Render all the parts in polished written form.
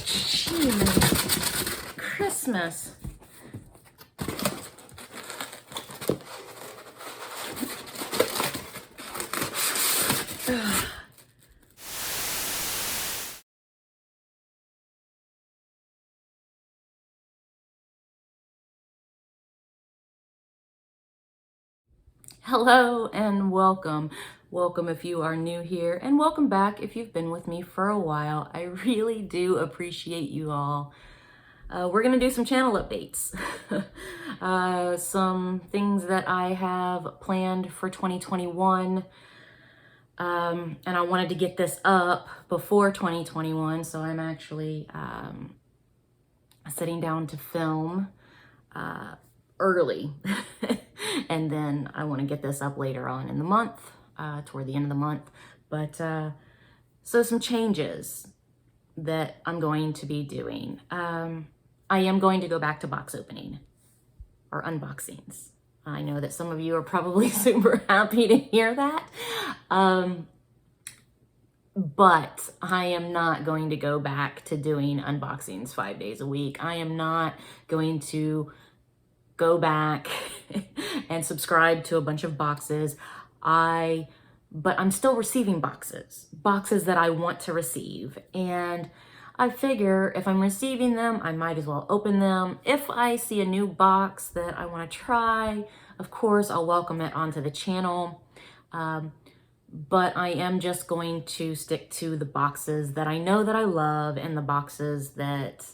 Jeez, Christmas. Hello and welcome. Welcome if you are new here, and welcome back if you've been with me for a while. I really do appreciate you all. We're going to do some channel updates. Some things that I have planned for 2021. And I wanted to get this up before 2021, so I'm actually sitting down to film early. And then I want to get this up later on in the month, toward the end of the month. But so some changes that I'm going to be doing. I am going to go back to box opening or unboxings. I know that some of you are probably super happy to hear that. But I am not going to go back to doing unboxings 5 days a week. I am not going to go back and subscribe to a bunch of boxes. But I'm still receiving boxes that I want to receive. And I figure if I'm receiving them, I might as well open them. If I see a new box that I want to try, of course, I'll welcome it onto the channel. But I am just going to stick to the boxes that I know that I love and the boxes that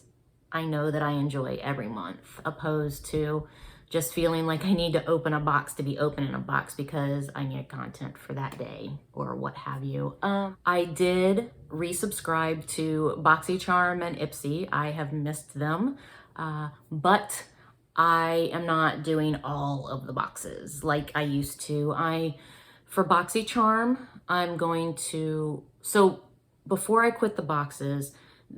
I know that I enjoy every month, opposed to just feeling like I need to open a box to be opening a box because I need content for that day or what have you. I did resubscribe to BoxyCharm and Ipsy. I have missed them, but I am not doing all of the boxes like I used to. For BoxyCharm, I'm going to, so before I quit the boxes,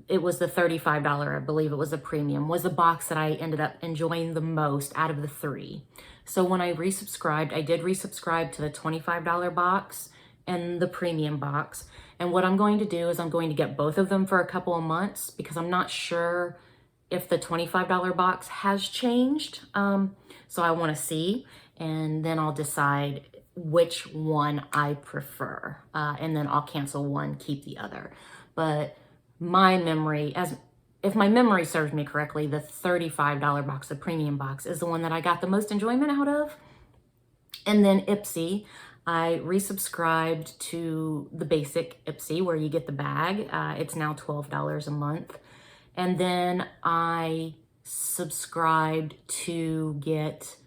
it was the $35, I believe it was a premium, was the box that I ended up enjoying the most out of the three. So when I resubscribed, I did resubscribe to the $25 box and the premium box. And what I'm going to do is I'm going to get both of them for a couple of months because I'm not sure if the $25 box has changed. So I want to see, and then I'll decide which one I prefer. And then I'll cancel one, keep the other. But my memory, if my memory serves me correctly, the $35 box, the premium box, is the one that I got the most enjoyment out of. And then Ipsy, I resubscribed to the basic Ipsy where you get the bag. It's now $12 a month. And then I subscribed to get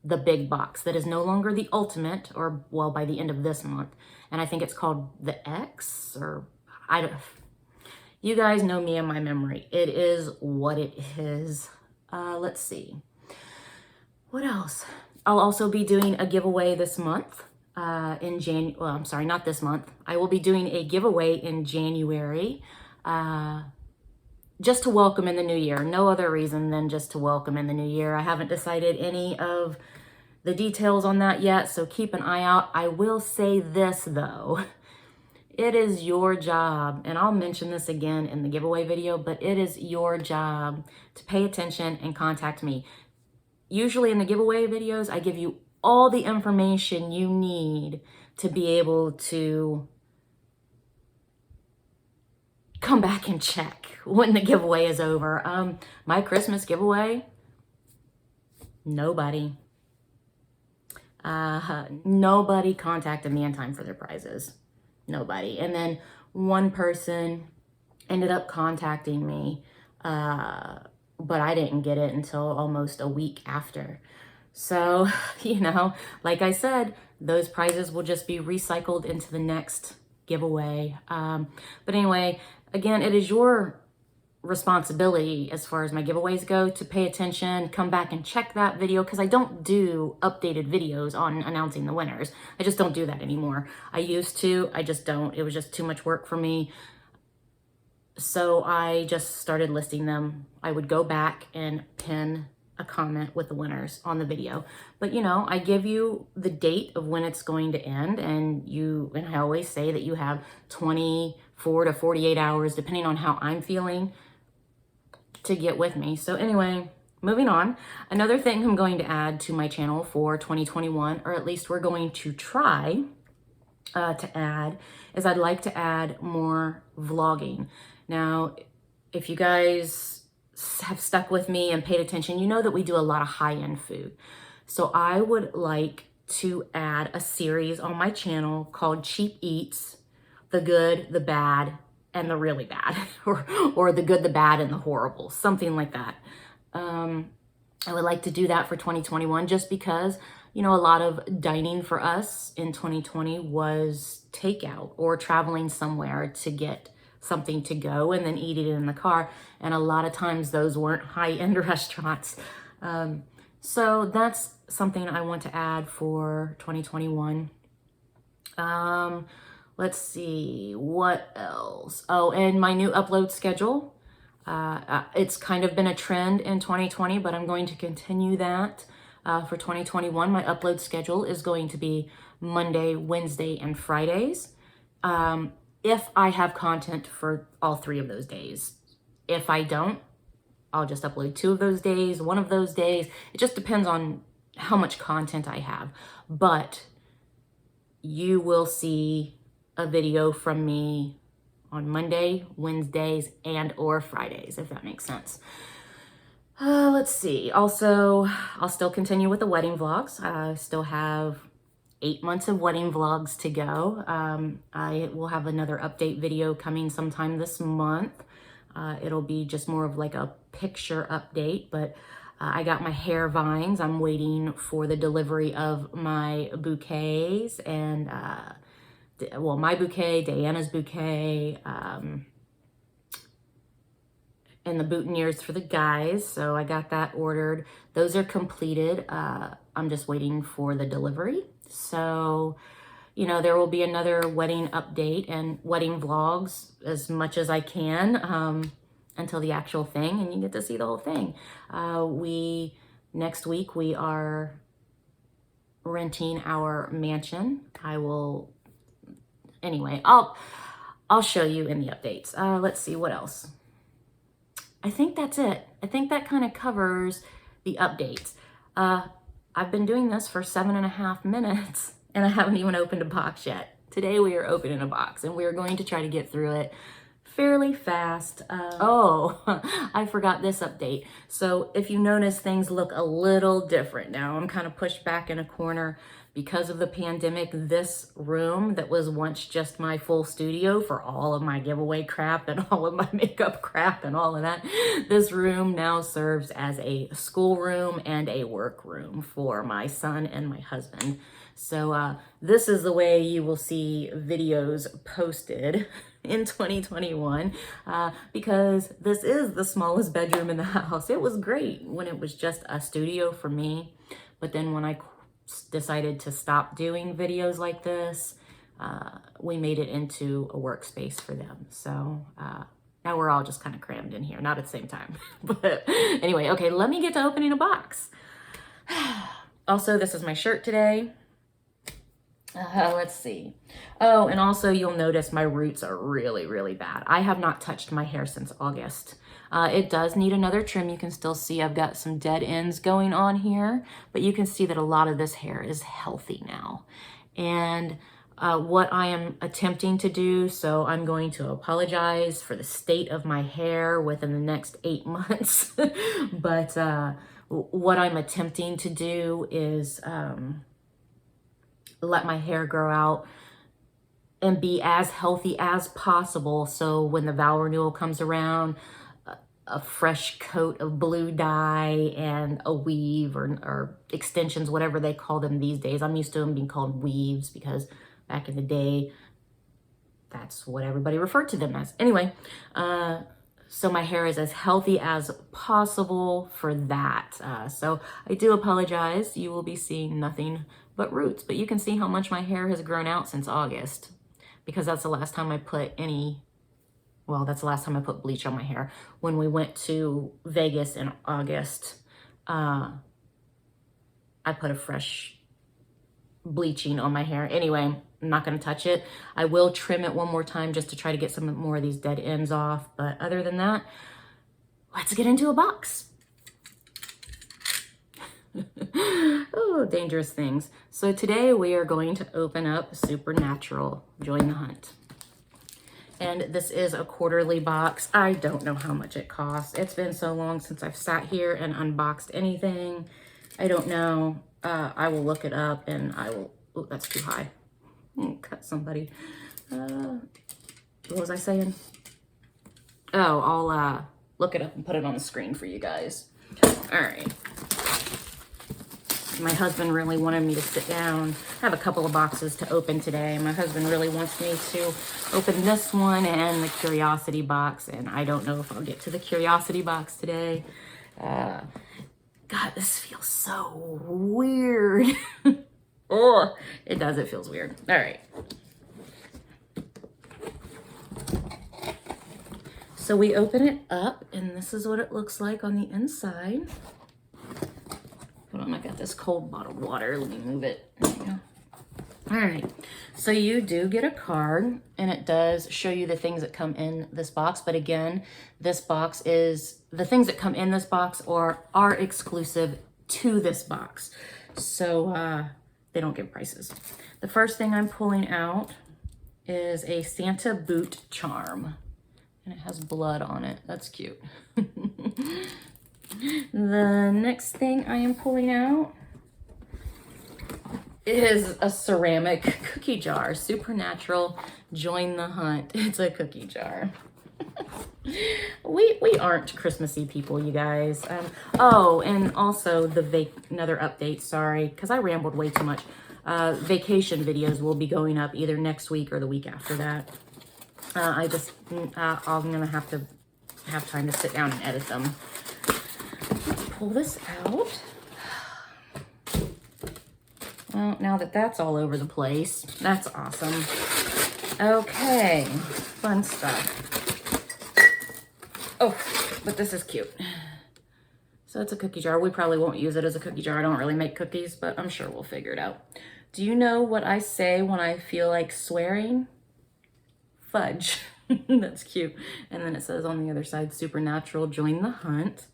the big box that is no longer the ultimate, or well, by the end of this month. And I think it's called the X, or I don't. You guys know me and my memory. It is what it is. Let's see. What else? I'll also be doing a giveaway this month in January. Well, I'm sorry, not this month. I will be doing a giveaway in January just to welcome in the new year. No other reason than just to welcome in the new year. I haven't decided any of the details on that yet, so keep an eye out. I will say this though. It is your job, and I'll mention this again in the giveaway video, but it is your job to pay attention and contact me. Usually in the giveaway videos, I give you all the information you need to be able to come back and check when the giveaway is over. My Christmas giveaway, nobody contacted me in time for their prizes. Nobody. And then one person ended up contacting me, but I didn't get it until almost a week after. So, like I said, those prizes will just be recycled into the next giveaway. But anyway, again, it is your responsibility as far as my giveaways go to pay attention, come back and check that video, because I don't do updated videos on announcing the winners. I just don't do that anymore. I used to, I just don't. It was just too much work for me. So I just started listing them. I would go back and pin a comment with the winners on the video. But you know, I give you the date of when it's going to end, and I always say that you have 24 to 48 hours, depending on how I'm feeling, to get with me. So anyway, moving on. Another thing I'm going to add to my channel for 2021, or at least we're going to try to add, is I'd like to add more vlogging. Now, if you guys have stuck with me and paid attention, you know that we do a lot of high-end food. So I would like to add a series on my channel called Cheap Eats, the good, the bad, and the really bad, or the good, the bad, and the horrible, something like that. I would like to do that for 2021 just because, you know, a lot of dining for us in 2020 was takeout or traveling somewhere to get something to go and then eat it in the car. And a lot of times those weren't high-end restaurants. So that's something I want to add for 2021. Let's see, what else? Oh, and my new upload schedule. It's kind of been a trend in 2020, but I'm going to continue that for 2021. My upload schedule is going to be Monday, Wednesday, and Fridays. If I have content for all 3 of those days. If I don't, I'll just upload 2 of those days, 1 of those days. It just depends on how much content I have. But you will see a video from me on Monday, Wednesdays, and or Fridays, if that makes sense. Let's see. Also, I'll still continue with the wedding vlogs. I still have 8 months of wedding vlogs to go. I will have another update video coming sometime this month. It'll be just more of like a picture update, but I got my hair vines. I'm waiting for the delivery of my bouquets and, well, my bouquet, Diana's bouquet, and the boutonnieres for the guys. So I got that ordered. Those are completed. I'm just waiting for the delivery. So, you know, there will be another wedding update and wedding vlogs as much as I can until the actual thing, and you get to see the whole thing. Next week we are renting our mansion. Anyway, I'll show you in the updates. Let's see what else. I think that's it. I think that kind of covers the updates. I've been doing this for 7.5 minutes and I haven't even opened a box yet. Today we are opening a box and we are going to try to get through it fairly fast. I forgot this update. So if you notice, things look a little different now. I'm kind of pushed back in a corner because of the pandemic. This room that was once just my full studio for all of my giveaway crap and all of my makeup crap and all of that, this room now serves as a school room and a work room for my son and my husband. So this is the way you will see videos posted in 2021 because this is the smallest bedroom in the house. It was great when it was just a studio for me, but then when I decided to stop doing videos like this, we made it into a workspace for them. So now we're all just kind of crammed in here, not at the same time. But anyway, okay, let me get to opening a box. Also, this is my shirt today. Let's see. Oh, and also you'll notice my roots are really, really bad. I have not touched my hair since August. It does need another trim. You can still see I've got some dead ends going on here, but you can see that a lot of this hair is healthy now. And what I am attempting to do, so I'm going to apologize for the state of my hair within the next 8 months. But what I'm attempting to do is let my hair grow out and be as healthy as possible. So when the vow renewal comes around, a fresh coat of blue dye and a weave or extensions, whatever they call them these days. I'm used to them being called weaves because back in the day, that's what everybody referred to them as. Anyway, so my hair is as healthy as possible for that. So I do apologize. You will be seeing nothing but roots, but you can see how much my hair has grown out since August because that's the last time I put that's the last time I put bleach on my hair. When we went to Vegas in August, I put a fresh bleaching on my hair. Anyway, I'm not going to touch it. I will trim it one more time just to try to get some more of these dead ends off. But other than that, let's get into a box. Oh, dangerous things. So today we are going to open up Supernatural, Join the Hunt. And this is a quarterly box. I don't know how much it costs. It's been so long since I've sat here and unboxed anything. I don't know. I will look it up and I will, oh, that's too high. Cut somebody. What was I saying? Oh, I'll look it up and put it on the screen for you guys. All right. My husband really wanted me to sit down. I have a couple of boxes to open today. My husband really wants me to open this one and the curiosity box, and I don't know if I'll get to the curiosity box today. God, this feels so weird. Oh, it does. It feels weird. All right. So we open it up, and this is what it looks like on the inside. Hold on, I got this cold bottled water. Let me move it. There you go. All right. So you do get a card, and it does show you the things that come in this box. But again, this box is, the things that come in this box are exclusive to this box. So they don't give prices. The first thing I'm pulling out is a Santa boot charm. And it has blood on it. That's cute. The next thing I am pulling out is a ceramic cookie jar. Supernatural, Join the Hunt. It's a cookie jar. We aren't Christmassy people, you guys. Oh, and also another update, sorry, because I rambled way too much. Vacation videos will be going up either next week or the week after that. I'm gonna have to have time to sit down and edit them. Pull this out. Well, now that that's all over the place, that's awesome. Okay, fun stuff. Oh, but this is cute. So it's a cookie jar. We probably won't use it as a cookie jar. I don't really make cookies, but I'm sure we'll figure it out. Do you know what I say when I feel like swearing? Fudge. That's cute. And then it says on the other side, Supernatural, Join the Hunt.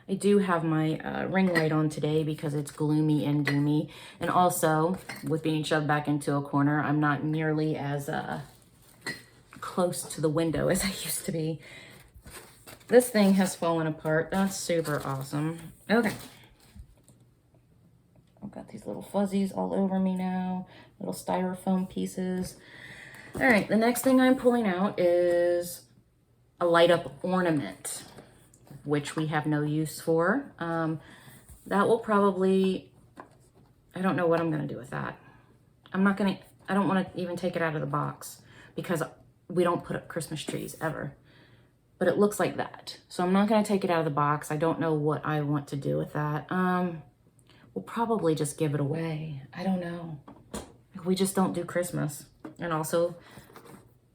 I do have my ring light on today because it's gloomy and doomy. And also, with being shoved back into a corner, I'm not nearly as close to the window as I used to be. This thing has fallen apart. That's super awesome. Okay. I've got these little fuzzies all over me now. Little styrofoam pieces. All right, the next thing I'm pulling out is a light up ornament, which we have no use for. That will probably, I don't know what I'm gonna do with that. I don't wanna even take it out of the box because we don't put up Christmas trees ever. But it looks like that. So I'm not gonna take it out of the box. I don't know what I want to do with that. We'll probably just give it away. I don't know. We just don't do Christmas. And also,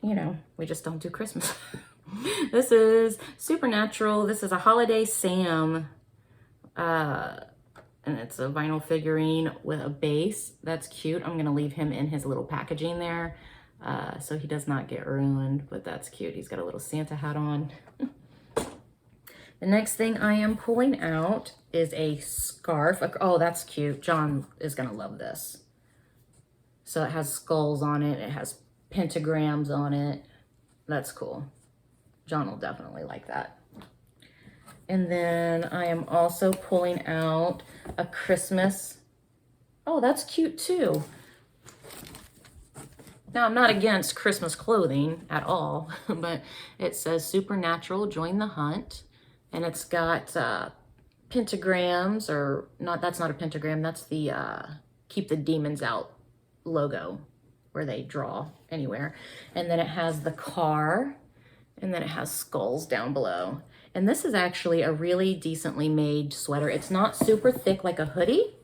you know, we just don't do Christmas. This is Supernatural. This is a Holiday Sam. And it's a vinyl figurine with a base. That's cute. I'm going to leave him in his little packaging there so he does not get ruined. But that's cute. He's got a little Santa hat on. The next thing I am pulling out is a scarf. Oh, that's cute. John is going to love this. So it has skulls on it. It has pentagrams on it. That's cool. John will definitely like that. And then I am also pulling out a Christmas. Oh, that's cute too. Now, I'm not against Christmas clothing at all, but it says Supernatural, Join the Hunt. And it's got pentagrams, or not, that's not a pentagram. That's the Keep the Demons Out logo where they draw anywhere. And then it has the car, and then it has skulls down below. And this is actually a really decently made sweater. It's not super thick like a hoodie,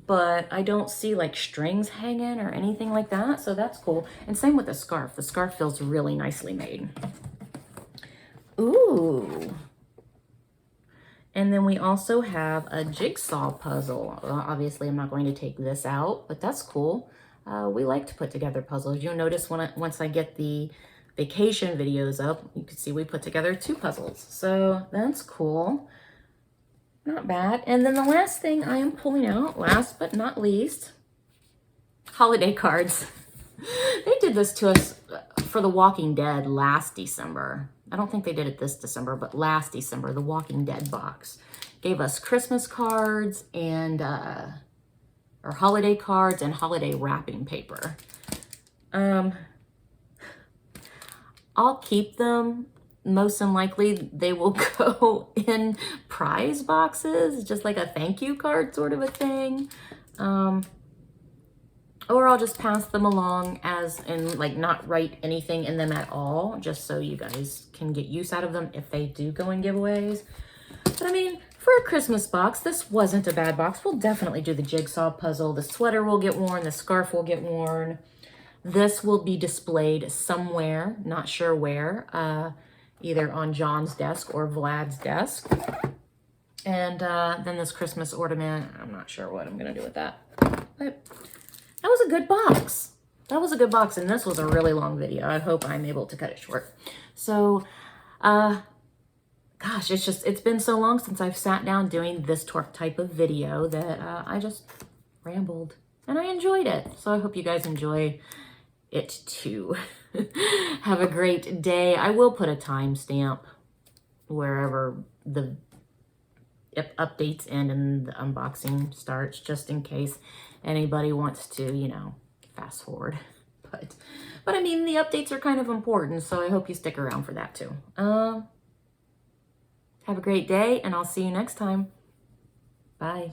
but I don't see like strings hanging or anything like that. So that's cool. And same with the scarf. The scarf feels really nicely made. Ooh, And then we also have a jigsaw puzzle. Well, obviously, I'm not going to take this out, but that's cool. We like to put together puzzles. You'll notice once I get the vacation videos up, you can see we put together 2 puzzles. So that's cool. Not bad. And then the last thing I am pulling out, last but not least, holiday cards. They did this to us for The Walking Dead last December. I don't think they did it this December, but last December, the Walking Dead box gave us Christmas cards and or holiday cards and holiday wrapping paper. I'll keep them. Most unlikely they will go in prize boxes, just like a thank you card sort of a thing. Or I'll just pass them along as in like not write anything in them at all, just so you guys can get use out of them if they do go in giveaways. But I mean, for a Christmas box, this wasn't a bad box. We'll definitely do the jigsaw puzzle. The sweater will get worn, the scarf will get worn. This will be displayed somewhere, not sure where, either on John's desk or Vlad's desk. And then this Christmas ornament, I'm not sure what I'm gonna do with that. But that was a good box. That was a good box, and this was a really long video. I hope I'm able to cut it short. So, gosh, it's been so long since I've sat down doing this type of video that I just rambled, and I enjoyed it. So I hope you guys enjoy it too. Have a great day. I will put a timestamp wherever the updates end and the unboxing starts, just in case anybody wants to, you know, fast forward. But I mean, the updates are kind of important, so I hope you stick around for that too. Have a great day, and I'll see you next time. Bye.